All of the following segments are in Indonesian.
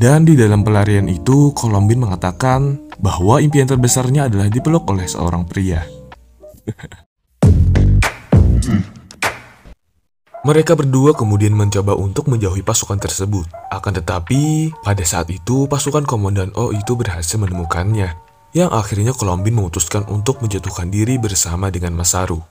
Dan di dalam pelarian itu, Columbine mengatakan bahwa impian terbesarnya adalah dipeluk oleh seorang pria. Mereka berdua kemudian mencoba untuk menjauhi pasukan tersebut. Akan tetapi, pada saat itu pasukan Komandan O itu berhasil menemukannya, yang akhirnya Columbine memutuskan untuk menjatuhkan diri bersama dengan Masaru.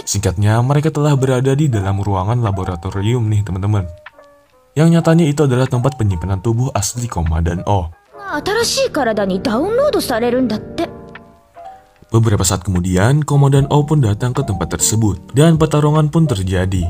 Singkatnya, mereka telah berada di dalam ruangan laboratorium nih teman-teman. Yang nyatanya itu adalah tempat penyimpanan tubuh asli Komandan O. Beberapa saat kemudian, Komandan O pun datang ke tempat tersebut, dan pertarungan pun terjadi.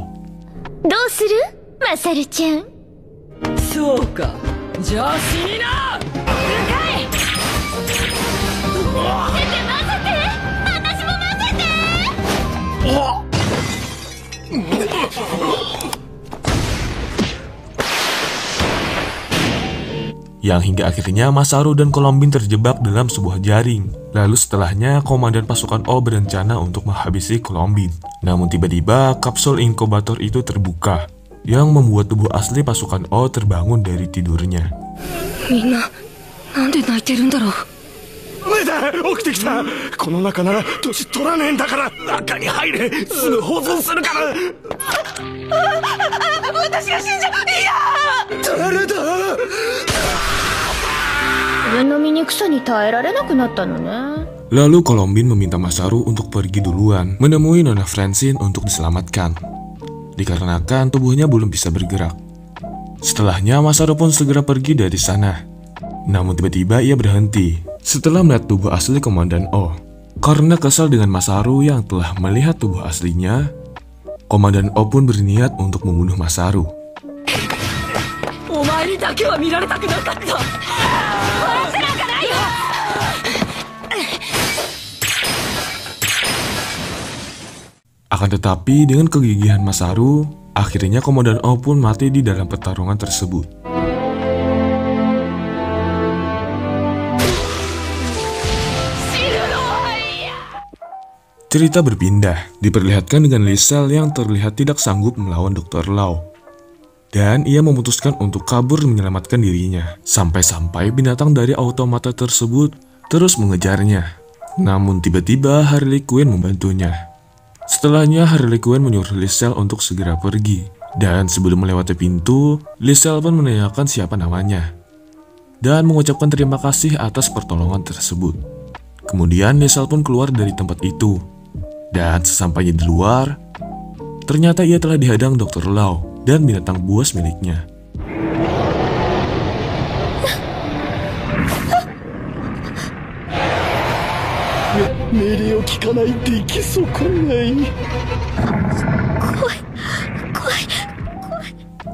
Yang hingga akhirnya Masaru dan Columbine terjebak dalam sebuah jaring. Lalu setelahnya, komandan pasukan O berencana untuk menghabisi Columbine. Namun tiba-tiba kapsul inkubator itu terbuka, yang membuat tubuh asli pasukan O terbangun dari tidurnya. Lalu Columbine meminta Masaru untuk pergi duluan menemui Nona Francine untuk diselamatkan, dikarenakan tubuhnya belum bisa bergerak. Setelahnya Masaru pun segera pergi dari sana. Namun tiba-tiba ia berhenti setelah melihat tubuh asli Komandan O. Karena kesal dengan Masaru yang telah melihat tubuh aslinya, Komandan O pun berniat untuk membunuh Masaru. Akan tetapi dengan kegigihan Masaru, akhirnya Komandan O pun mati di dalam pertarungan tersebut. Cerita berpindah, diperlihatkan dengan Lisel yang terlihat tidak sanggup melawan Dr. Lau. Dan ia memutuskan untuk kabur menyelamatkan dirinya. Sampai-sampai binatang dari automata tersebut terus mengejarnya. Namun tiba-tiba Harley Quinn membantunya. Setelahnya Harley Quinn menyuruh Lisel untuk segera pergi. Dan sebelum melewati pintu, Lisel pun menanyakan siapa namanya. Dan mengucapkan terima kasih atas pertolongan tersebut. Kemudian Lisel pun keluar dari tempat itu. Dan sesampainya di luar, ternyata ia telah dihadang Dr. Lau dan binatang buas miliknya.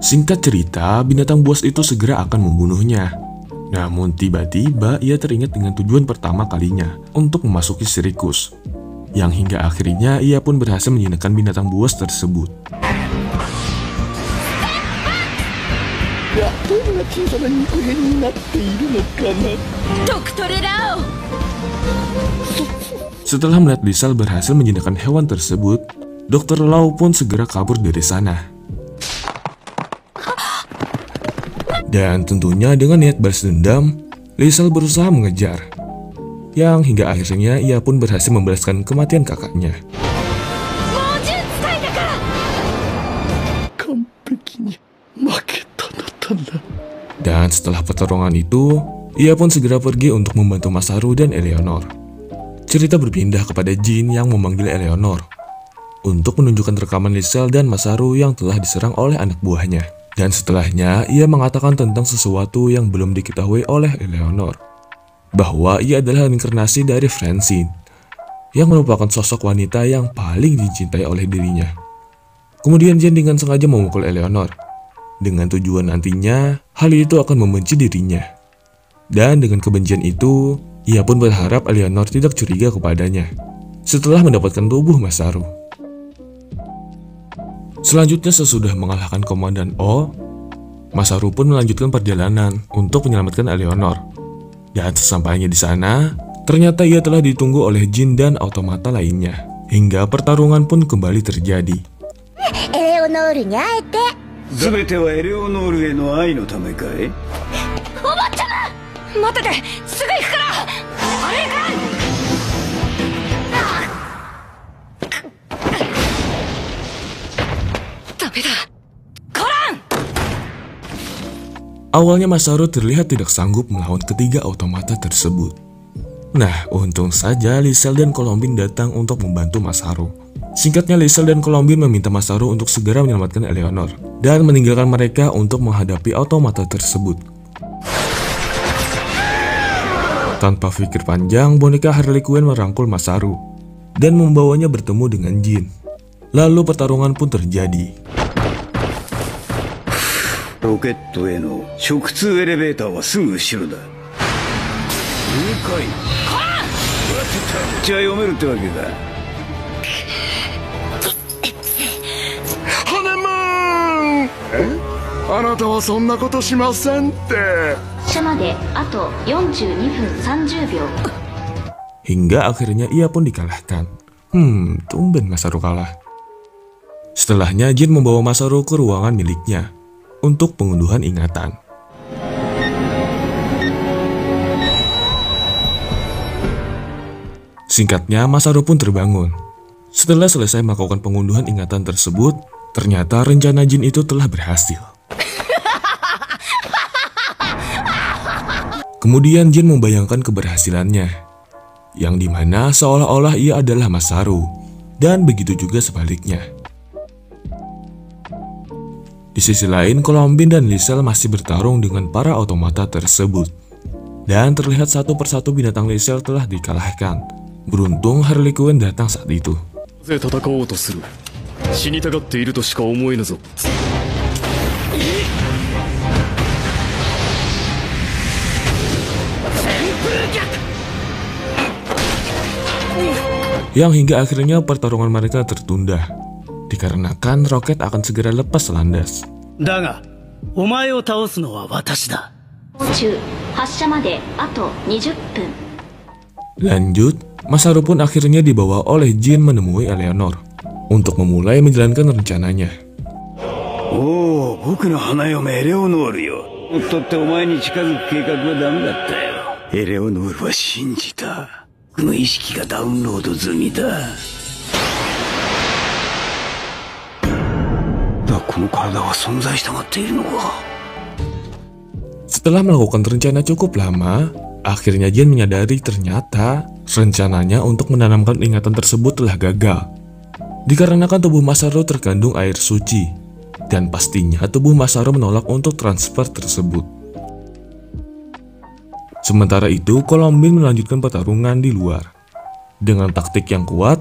Singkat cerita, binatang buas itu segera akan membunuhnya. Namun tiba-tiba ia teringat dengan tujuan pertama kalinya untuk memasuki sirkus. Yang hingga akhirnya ia pun berhasil menjinakkan binatang buas tersebut. Setelah melihat Lisel berhasil menjinakkan hewan tersebut, Dr. Lau pun segera kabur dari sana. Dan tentunya dengan niat balas dendam, Lisel berusaha mengejar. Yang hingga akhirnya ia pun berhasil membalaskan kematian kakaknya. Dan setelah pertarungan itu, ia pun segera pergi untuk membantu Masaru dan Eleanor. Cerita berpindah kepada Jin yang memanggil Eleanor untuk menunjukkan rekaman Lisel dan Masaru yang telah diserang oleh anak buahnya. Dan setelahnya, ia mengatakan tentang sesuatu yang belum diketahui oleh Eleanor, bahwa ia adalah reinkarnasi dari Francine, yang merupakan sosok wanita yang paling dicintai oleh dirinya. Kemudian Jin dengan sengaja memukul Eleanor, dengan tujuan nantinya hal itu akan membenci dirinya. Dan dengan kebencian itu, ia pun berharap Eleanor tidak curiga kepadanya, setelah mendapatkan tubuh Masaru. Selanjutnya sesudah mengalahkan Komandan O, Masaru pun melanjutkan perjalanan untuk menyelamatkan Eleanor. Dan sesampainya di sana, ternyata ia telah ditunggu oleh Jin dan automata lainnya. Hingga pertarungan pun kembali terjadi. Eleanorに会えて。全てはエレオノールへの愛のためかい？おばちゃま、待ってて、すぐ行くから。あれかい。ダメだ。コラン。Awalnya Masaru terlihat tidak sanggup melawan ketiga automata tersebut. Nah, untung saja Lisel dan Colombine datang untuk membantu Masaru. Singkatnya, Lisel dan Colombine meminta Masaru untuk segera menyelamatkan Eleanor dan meninggalkan mereka untuk menghadapi automata tersebut. Tanpa pikir panjang, boneka Harley Quinn merangkul Masaru dan membawanya bertemu dengan Jin. Lalu pertarungan pun terjadi. ロケットへの直通エレベーターはすぐ後ろだ。了解。じゃあ読めるってわけだ。ハネムーン！あなたはそんなことしませんって。車まであと42分30秒。 Hingga akhirnya ia pun dikalahkan. Tumben Masaru kalah. Setelahnya Jin membawa Masaru ke ruangan miliknya untuk pengunduhan ingatan. Singkatnya, Masaru pun terbangun. Setelah selesai melakukan pengunduhan ingatan tersebut, ternyata rencana Jin itu telah berhasil. Kemudian Jin membayangkan keberhasilannya, yang dimana seolah-olah ia adalah Masaru, dan begitu juga sebaliknya. Di sisi lain, Colombine dan Lisel masih bertarung dengan para automata tersebut. Dan terlihat satu persatu binatang Lisel telah dikalahkan. Beruntung Harley Quinn datang saat itu. Yang hingga akhirnya pertarungan mereka tertunda, dikarenakan roket akan segera lepas landas. だが、お前を倒すのは私だ。中発射まであと20分。 Lanjut, Masaru pun akhirnya dibawa oleh Jin menemui Eleanor untuk memulai menjalankan rencananya. おお、僕の花嫁エレオノールよ。夫ってお前に近づく計画はダメだったよ。エレオノールは信じた。僕の意識がダウンロード済みだ。この体は存在したがっているのか。 Setelah melakukan rencana cukup lama, akhirnya Jin menyadari ternyata rencananya untuk menanamkan ingatan tersebut telah gagal. Dikarenakan tubuh Masaru terkandung air suci, dan pastinya tubuh Masaru menolak untuk transfer tersebut. Sementara itu, Colombine melanjutkan pertarungan di luar. Dengan taktik yang kuat,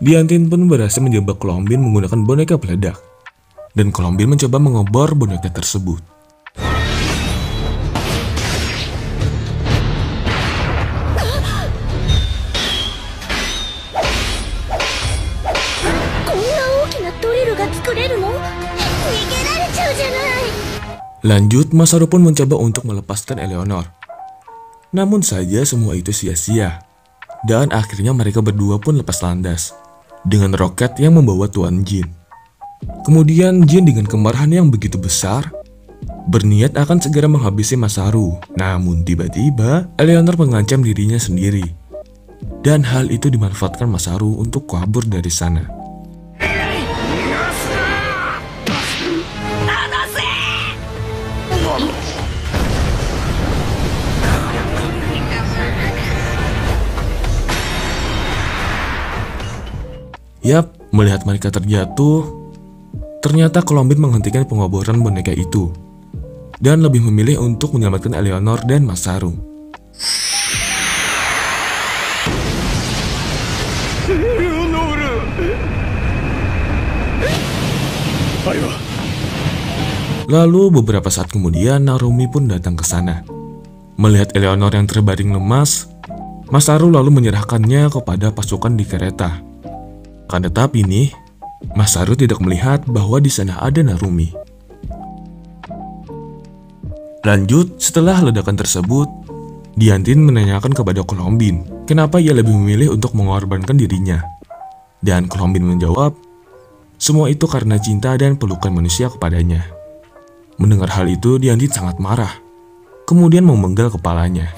Diantin pun berhasil menjebak Colombine menggunakan boneka peledak. Dan Colombine mencoba mengobor boneka tersebut. Lanjut, Masaru pun mencoba untuk melepaskan Eleanor. Namun saja semua itu sia-sia. Dan akhirnya mereka berdua pun lepas landas dengan roket yang membawa Tuan Jin. Kemudian Jin dengan kemarahan yang begitu besar berniat akan segera menghabisi Masaru. Namun tiba-tiba Eleanor mengancam dirinya sendiri. Dan hal itu dimanfaatkan Masaru untuk kabur dari sana. Yap, melihat mereka terjatuh, ternyata Colombine menghentikan pengoboran boneka itu dan lebih memilih untuk menyelamatkan Eleanor dan Masaru. Lalu beberapa saat kemudian Narumi pun datang ke sana. Melihat Eleanor yang terbaring lemas, Masaru lalu menyerahkannya kepada pasukan di kereta. Kan tetapi nih, Masaru tidak melihat bahwa di sana ada Narumi. Lanjut, setelah ledakan tersebut, Diantin menanyakan kepada Colombine kenapa ia lebih memilih untuk mengorbankan dirinya. Dan Colombine menjawab, semua itu karena cinta dan pelukan manusia kepadanya. Mendengar hal itu, Diantin sangat marah, kemudian memenggal kepalanya.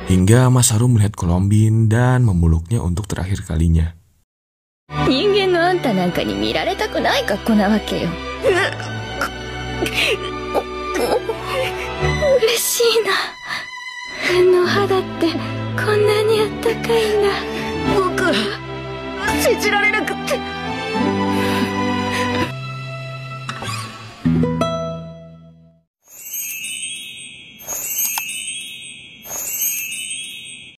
Hingga Masaru melihat Colombine dan memeluknya untuk terakhir kalinya. 人間のあんたなんかに見られたくない格好なわけよ。嬉しいな。野肌ってこんなにあったかいんだ。